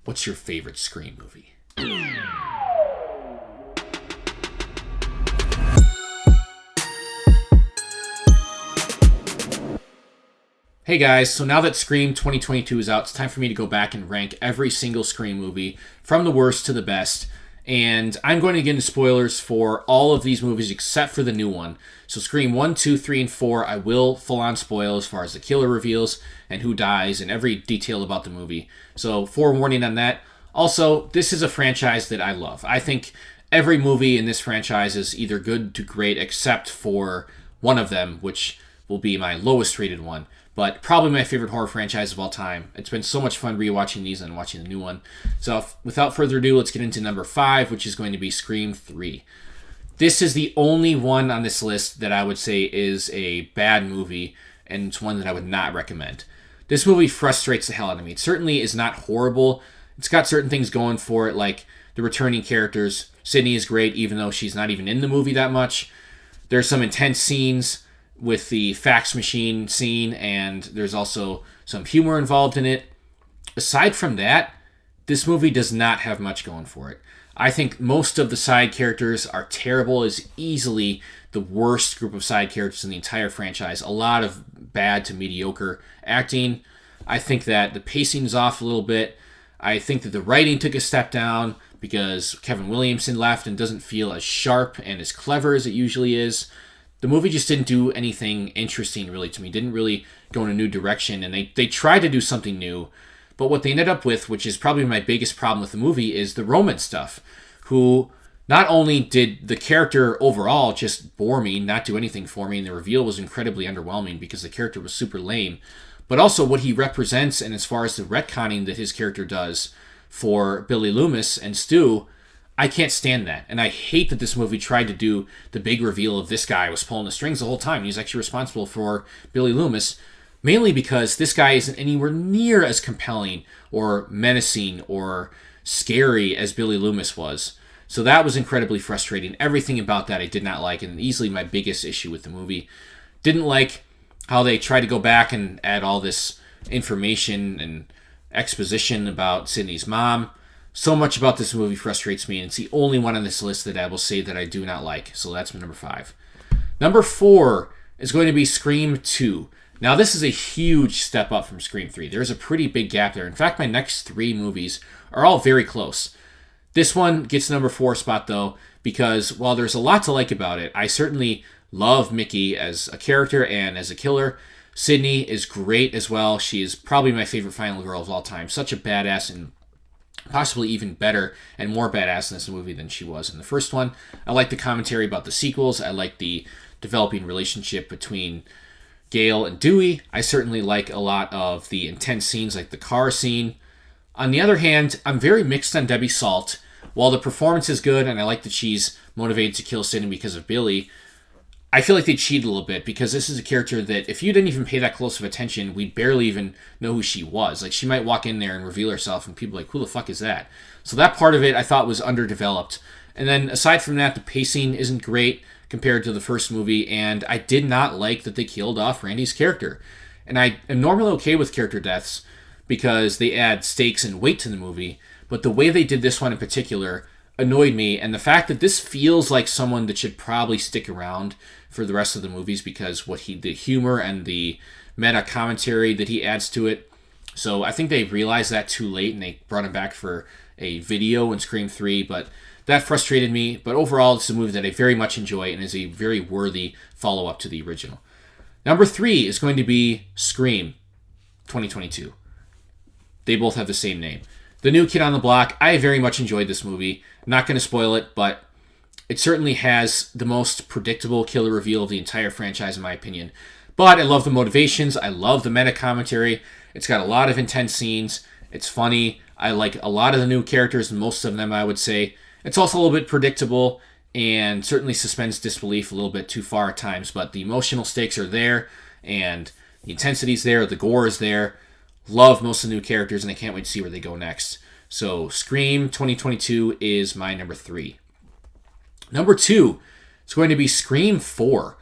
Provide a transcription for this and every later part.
what's your favorite Scream movie? Hey guys, so now that Scream 2022 is out, it's time for me to go back and rank every single Scream movie from the worst to the best. And I'm going to get into spoilers for all of these movies except for the new one. So Scream 1, 2, 3, and 4, I will full on spoil as far as the killer reveals and who dies and every detail about the movie. So forewarning on that. Also, this is a franchise that I love. I think every movie in this franchise is either good to great except for one of them, which will be my lowest rated one. But probably my favorite horror franchise of all time. It's been so much fun rewatching these and watching the new one. So without further ado, let's get into number 5, which is going to be Scream 3. This is the only one on this list that I would say is a bad movie, and it's one that I would not recommend. This movie frustrates the hell out of me. It certainly is not horrible. It's got certain things going for it, like the returning characters. Sydney is great, even though she's not even in the movie that much. There's some intense scenes with the fax machine scene, and there's also some humor involved in it. Aside from that, this movie does not have much going for it. I think most of the side characters are terrible. It's easily the worst group of side characters in the entire franchise. A lot of bad to mediocre acting. I think that the pacing is off a little bit. I think that the writing took a step down because Kevin Williamson left and doesn't feel as sharp and as clever as it usually is. The movie just didn't do anything interesting really to me. Didn't really go in a new direction, and they tried to do something new, but what they ended up with, which is probably my biggest problem with the movie, is the Roman stuff, who not only did the character overall just bore me, not do anything for me, and the reveal was incredibly underwhelming because the character was super lame, but also what he represents, and as far as the retconning that his character does for Billy Loomis and Stu, I can't stand that. And I hate that this movie tried to do the big reveal of this guy was pulling the strings the whole time. He's actually responsible for Billy Loomis, mainly because this guy isn't anywhere near as compelling or menacing or scary as Billy Loomis was. So that was incredibly frustrating. Everything about that I did not like, and easily my biggest issue with the movie. Didn't like how they tried to go back and add all this information and exposition about Sydney's mom. So much about this movie frustrates me, and it's the only one on this list that I will say that I do not like. So that's my number 5. Number 4 is going to be Scream 2. Now, this is a huge step up from Scream 3. There's a pretty big gap there. In fact, my next 3 movies are all very close. This one gets the number 4 spot, though, because while there's a lot to like about it, I certainly love Mickey as a character and as a killer. Sydney is great as well. She is probably my favorite final girl of all time. Such a badass and possibly even better and more badass in this movie than she was in the first one. I like the commentary about the sequels. I like the developing relationship between Gale and Dewey. I certainly like a lot of the intense scenes like the car scene. On the other hand, I'm very mixed on Debbie Salt. While the performance is good and I like that she's motivated to kill Sidney because of Billy, I feel like they cheated a little bit because this is a character that if you didn't even pay that close of attention, we'd barely even know who she was. Like, she might walk in there and reveal herself and people are like, who the fuck is that? So that part of it I thought was underdeveloped. And then aside from that, the pacing isn't great compared to the first movie, and I did not like that they killed off Randy's character. And I am normally okay with character deaths because they add stakes and weight to the movie, but the way they did this one in particular annoyed me, and the fact that this feels like someone that should probably stick around for the rest of the movies because the humor and the meta commentary that he adds to it. So I think they realized that too late and they brought him back for a video in Scream 3, but that frustrated me. But overall, it's a movie that I very much enjoy and is a very worthy follow-up to the original. Number 3 is going to be Scream 2022. They both have the same name. The New Kid on the Block. I very much enjoyed this movie. I'm not going to spoil it, but it certainly has the most predictable killer reveal of the entire franchise, in my opinion. But I love the motivations. I love the meta commentary. It's got a lot of intense scenes. It's funny. I like a lot of the new characters, most of them, I would say. It's also a little bit predictable and certainly suspends disbelief a little bit too far at times, but the emotional stakes are there and the intensity's there, the gore is there. Love most of the new characters, and I can't wait to see where they go next. So Scream 2022 is my number 3. Number 2 is going to be Scream 4.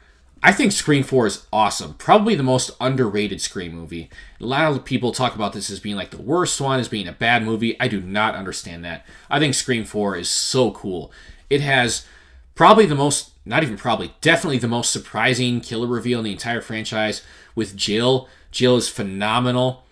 I think Scream 4 is awesome. Probably the most underrated Scream movie. A lot of people talk about this as being like the worst one, as being a bad movie. I do not understand that. I think Scream 4 is so cool. It has probably the most, not even probably, definitely the most surprising killer reveal in the entire franchise with Jill. Jill is phenomenal.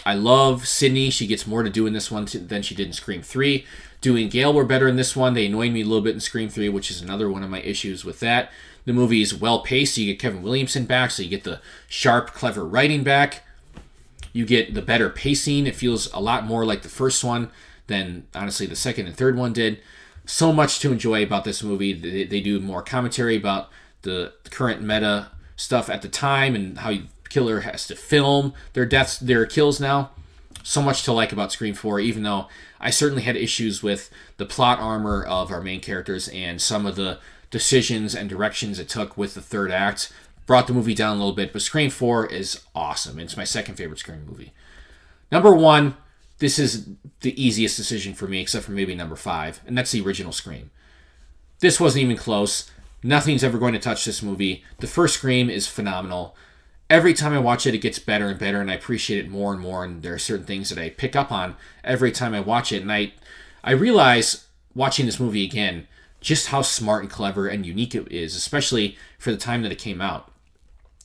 I love Sidney. She gets more to do in this one than she did in Scream 3. Dewey and Gale were better in this one. They annoyed me a little bit in Scream 3, which is another one of my issues with that. The movie is well-paced, so you get Kevin Williamson back, so you get the sharp, clever writing back. You get the better pacing. It feels a lot more like the first one than, honestly, the second and third one did. So much to enjoy about this movie. They do more commentary about the current meta stuff at the time and how the killer has to film their deaths, their kills now. So much to like about Scream 4, even though I certainly had issues with the plot armor of our main characters and some of the decisions and directions it took with the third act. Brought the movie down a little bit, but Scream 4 is awesome. It's my second favorite Scream movie. Number 1, this is the easiest decision for me, except for maybe number 5, and that's the original Scream. This wasn't even close. Nothing's ever going to touch this movie. The first Scream is phenomenal. Every time I watch it, it gets better and better, and I appreciate it more and more, and there are certain things that I pick up on every time I watch it, and I realize, watching this movie again, just how smart and clever and unique it is, especially for the time that it came out.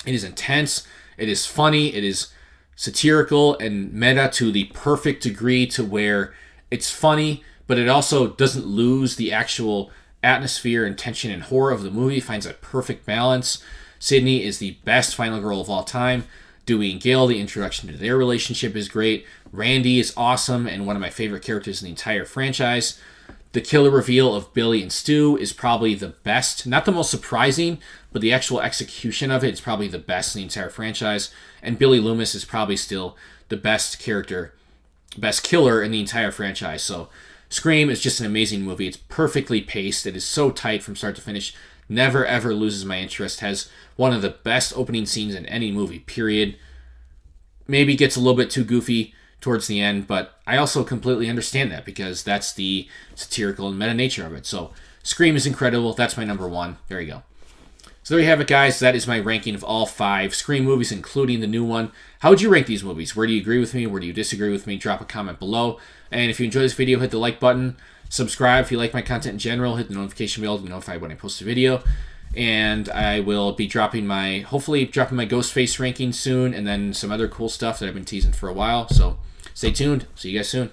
It is intense, it is funny, it is satirical and meta to the perfect degree to where it's funny, but it also doesn't lose the actual atmosphere and tension and horror of the movie. It finds a perfect balance. Sidney is the best final girl of all time. Dewey and Gale, the introduction to their relationship is great. Randy is awesome and one of my favorite characters in the entire franchise. The killer reveal of Billy and Stu is probably the best, not the most surprising, but the actual execution of it is probably the best in the entire franchise. And Billy Loomis is probably still the best character, best killer in the entire franchise. So Scream is just an amazing movie. It's perfectly paced. It is so tight from start to finish. Never ever loses my interest. Has one of the best opening scenes in any movie, period. Maybe gets a little bit too goofy towards the end, but I also completely understand that because that's the satirical and meta nature of it. So Scream is incredible. That's my number 1. There you go. So there you have it, guys. That is my ranking of all 5 Scream movies, including the new one. How would you rank these movies? Where do you agree with me? Where do you disagree with me? Drop a comment below. And if you enjoyed this video, hit the like button. Subscribe if you like my content in general. Hit the notification bell to be notified when I post a video. And I will be hopefully dropping my Ghostface ranking soon, and then some other cool stuff that I've been teasing for a while. So stay tuned. See you guys soon.